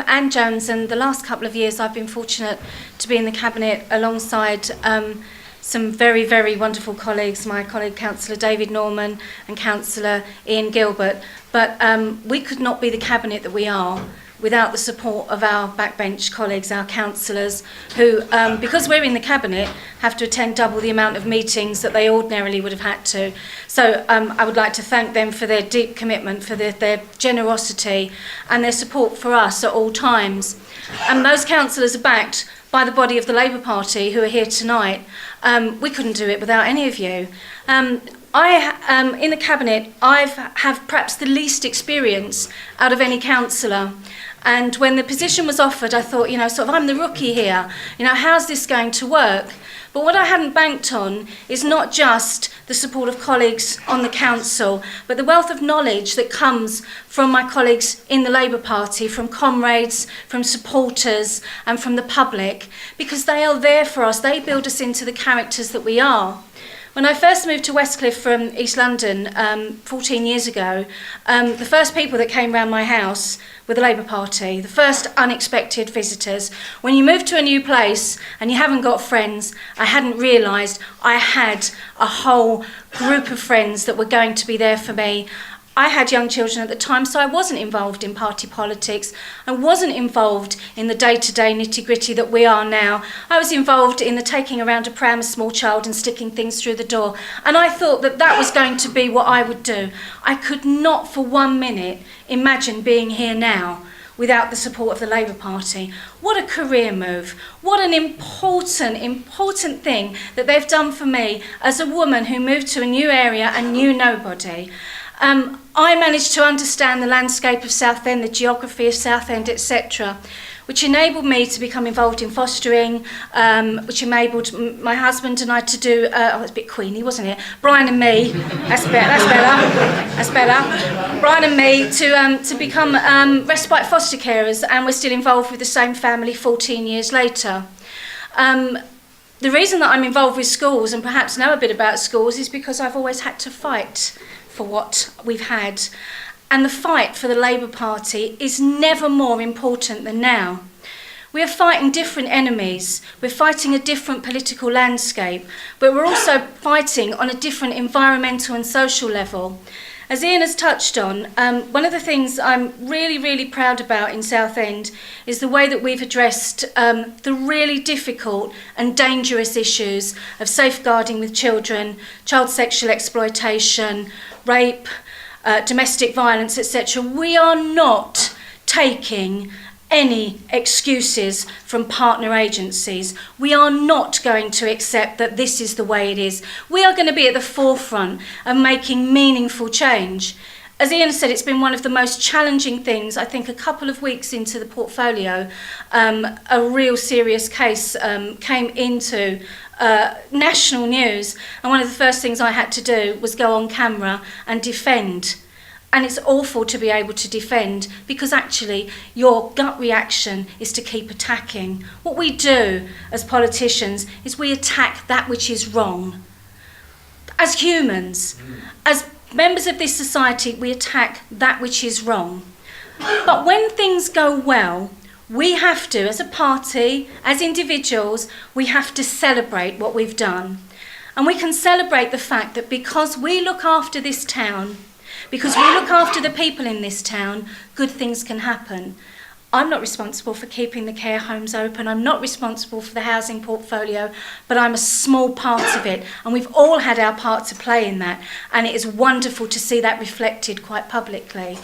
and Jones, and the last couple of years I've been fortunate to be in the Cabinet alongside some very, very wonderful colleagues, my colleague Councillor David Norman and Councillor Ian Gilbert. But we could not be the Cabinet that we are without the support of our backbench colleagues, our councillors, who, because we're in the Cabinet, have to attend double the amount of meetings that they ordinarily would have had to. So I would like to thank them for their deep commitment, for their generosity and their support for us at all times. And those councillors are backed by the body of the Labour Party who are here tonight. We couldn't do it without any of you. In the Cabinet, I have perhaps the least experience out of any councillor. And when the position was offered, I thought, I'm the rookie here. How's this going to work? But what I hadn't banked on is not just the support of colleagues on the council, but the wealth of knowledge that comes from my colleagues in the Labour Party, from comrades, from supporters, and from the public, because they are there for us. They build us into the characters that we are. When I first moved to Westcliff from East London 14 years ago, the first people that came round my house were the Labour Party, the first unexpected visitors. When you move to a new place and you haven't got friends, I hadn't realised I had a whole group of friends that were going to be there for me. I had young children at the time, so I wasn't involved in party politics. I wasn't involved in the day-to-day nitty-gritty that we are now. I was involved in the taking around a pram a small child and sticking things through the door. And I thought that that was going to be what I would do. I could not for 1 minute imagine being here now without the support of the Labour Party. What a career move. What an important thing that they've done for me as a woman who moved to a new area and knew nobody. I managed to understand the landscape of Southend, the geography of Southend, etc., which enabled me to become involved in fostering, which enabled my husband and I to do, it's a bit Queenie, wasn't it? Brian and me, that's better. Brian and me to become respite foster carers, and we're still involved with the same family 14 years later. The reason that I'm involved with schools and perhaps know a bit about schools is because I've always had to fight for what we've had. And the fight for the Labour Party is never more important than now. We are fighting different enemies, we're fighting a different political landscape, but we're also fighting on a different environmental and social level. As Ian has touched on, one of the things I'm really, really proud about in Southend is the way that we've addressed the really difficult and dangerous issues of safeguarding with children, child sexual exploitation, rape, domestic violence, etc. We are not taking any excuses from partner agencies. We are not going to accept that this is the way it is. We are going to be at the forefront of making meaningful change. As Ian said, it's been one of the most challenging things. I think a couple of weeks into the portfolio, a real serious case came into national news, and one of the first things I had to do was go on camera and defend. And it's awful to be able to defend, because actually your gut reaction is to keep attacking. What we do as politicians is we attack that which is wrong. As humans, as members of this society, we attack that which is wrong. But when things go well, we have to, as a party, as individuals, we have to celebrate what we've done. And we can celebrate the fact that because we look after this town, because we look after the people in this town, good things can happen. I'm not responsible for keeping the care homes open. I'm not responsible for the housing portfolio, but I'm a small part of it. And we've all had our part to play in that. And it is wonderful to see that reflected quite publicly.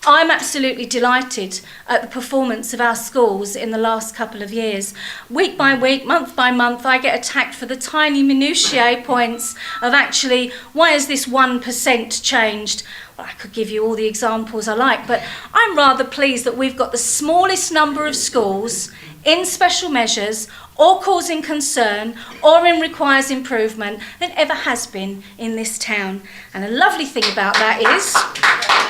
I'm absolutely delighted at the performance of our schools in the last couple of years. Week by week, month by month, I get attacked for the tiny minutiae points of actually, why has this 1% changed? Well, I could give you all the examples I like, but I'm rather pleased that we've got the smallest number of schools in special measures or causing concern or in requires improvement than ever has been in this town. And a lovely thing about that is,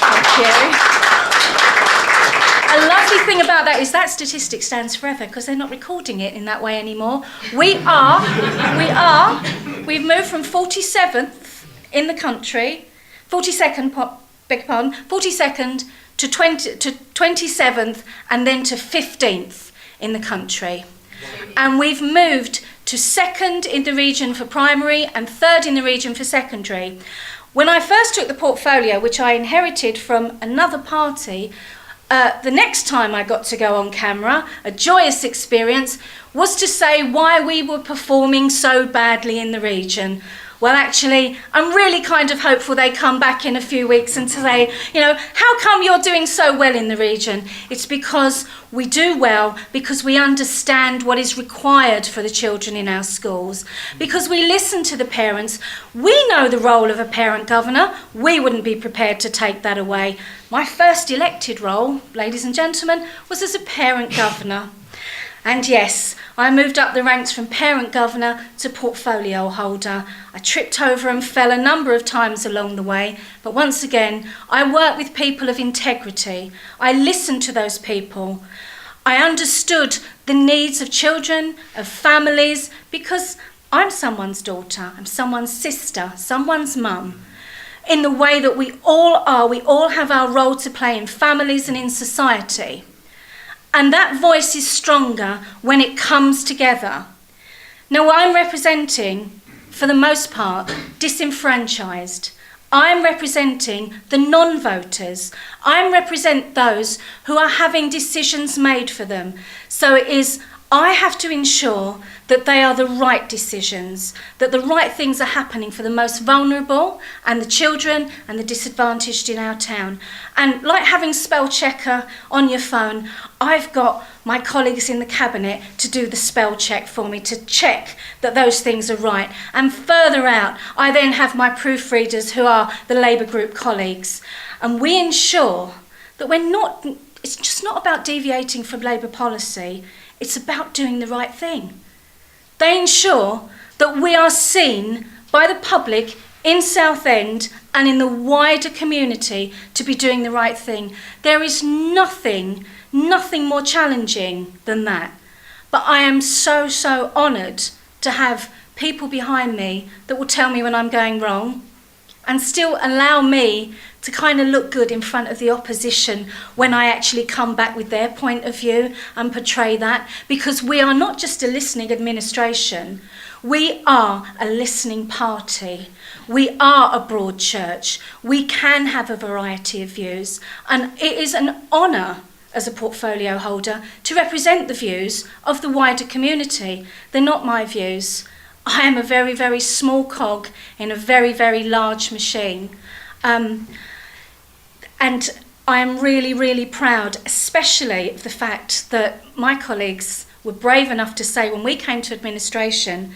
thank you. A lovely thing about that is that statistic stands forever because they're not recording it in that way anymore. We've moved from 47th in the country, 42nd to 27th and then to 15th in the country. And we've moved to 2nd in the region for primary and 3rd in the region for secondary. When I first took the portfolio, which I inherited from another party, the next time I got to go on camera, a joyous experience, was to say why we were performing so badly in the region. Well, actually, I'm really kind of hopeful they come back in a few weeks and say, you know, how come you're doing so well in the region? It's because we do well, because we understand what is required for the children in our schools, because we listen to the parents. We know the role of a parent governor. We wouldn't be prepared to take that away. My first elected role, ladies and gentlemen, was as a parent governor. And yes, I moved up the ranks from parent governor to portfolio holder. I tripped over and fell a number of times along the way, but once again, I worked with people of integrity. I listened to those people. I understood the needs of children, of families, because I'm someone's daughter, I'm someone's sister, someone's mum. In the way that we all are, we all have our role to play in families and in society. And that voice is stronger when it comes together. Now, I'm representing, for the most part, disenfranchised. I'm representing the non-voters. I represent those who are having decisions made for them. So I have to ensure that they are the right decisions, that the right things are happening for the most vulnerable and the children and the disadvantaged in our town. And like having spell checker on your phone, I've got my colleagues in the cabinet to do the spell check for me, to check that those things are right. And further out, I then have my proofreaders who are the Labour group colleagues. And we ensure that it's just not about deviating from Labour policy, it's about doing the right thing. They ensure that we are seen by the public in Southend and in the wider community to be doing the right thing. There is nothing more challenging than that. But I am so honoured to have people behind me that will tell me when I'm going wrong and still allow me to kind of look good in front of the opposition when I actually come back with their point of view and portray that, because we are not just a listening administration, we are a listening party. We are a broad church. We can have a variety of views, and it is an honour as a portfolio holder to represent the views of the wider community. They're not my views. I am a very small cog in a very large machine. And I am really proud, especially of the fact that my colleagues were brave enough to say, when we came to administration,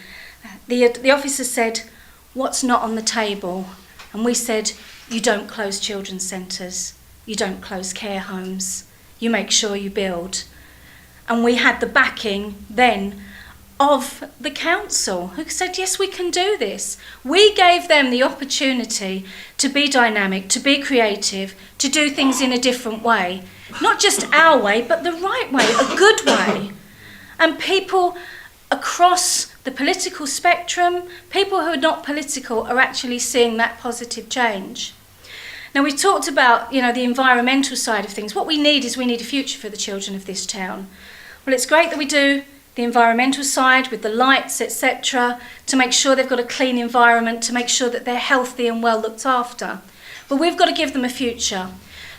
the officer said, "What's not on the table?" And we said, "You don't close children's centres, you don't close care homes, you make sure you build." And we had the backing then of the council, who said, yes, we can do this. We gave them the opportunity to be dynamic, to be creative, to do things in a different way. Not just our way, but the right way, a good way. And people across the political spectrum, people who are not political, are actually seeing that positive change. Now, we've talked about, the environmental side of things. What we need is a future for the children of this town. Well, it's great that we do the environmental side with the lights, etc., to make sure they've got a clean environment, to make sure that they're healthy and well looked after. But we've got to give them a future.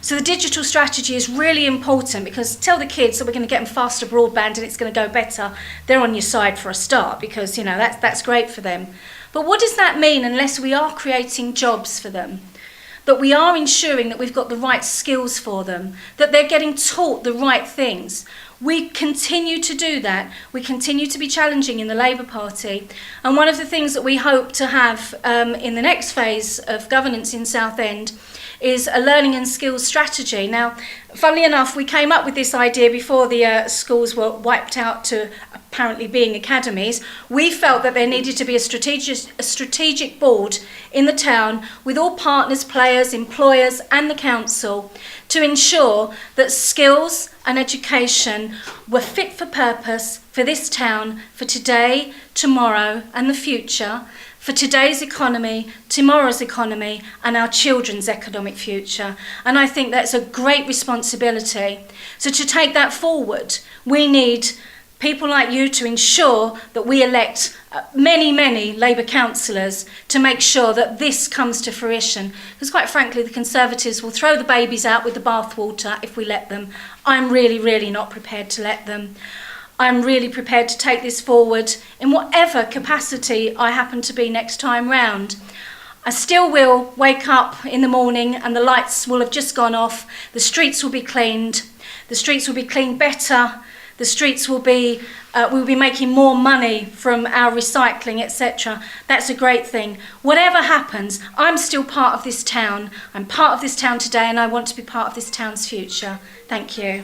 So the digital strategy is really important, because tell the kids that we're going to get them faster broadband and it's going to go better. They're on your side for a start, because that's great for them. But what does that mean unless we are creating jobs for them? That we are ensuring that we've got the right skills for them, that they're getting taught the right things. We continue to do that. We continue to be challenging in the Labour Party. And one of the things that we hope to have in the next phase of governance in Southend is a learning and skills strategy. Now, funnily enough, we came up with this idea before the schools were wiped out to apparently being academies. We felt that there needed to be a strategic board in the town with all partners, players, employers and the council to ensure that skills and education were fit for purpose for this town, for today, tomorrow and the future, for today's economy, tomorrow's economy, and our children's economic future. And I think that's a great responsibility. So to take that forward, we need people like you to ensure that we elect many Labour councillors to make sure that this comes to fruition. Because quite frankly, the Conservatives will throw the babies out with the bathwater if we let them. I'm really not prepared to let them. I'm really prepared to take this forward in whatever capacity I happen to be next time round. I still will wake up in the morning and the lights will have just gone off, the streets will be cleaned, the streets will be cleaned better, the streets will be, we'll be making more money from our recycling, etc. That's a great thing. Whatever happens, I'm still part of this town. I'm part of this town today and I want to be part of this town's future. Thank you.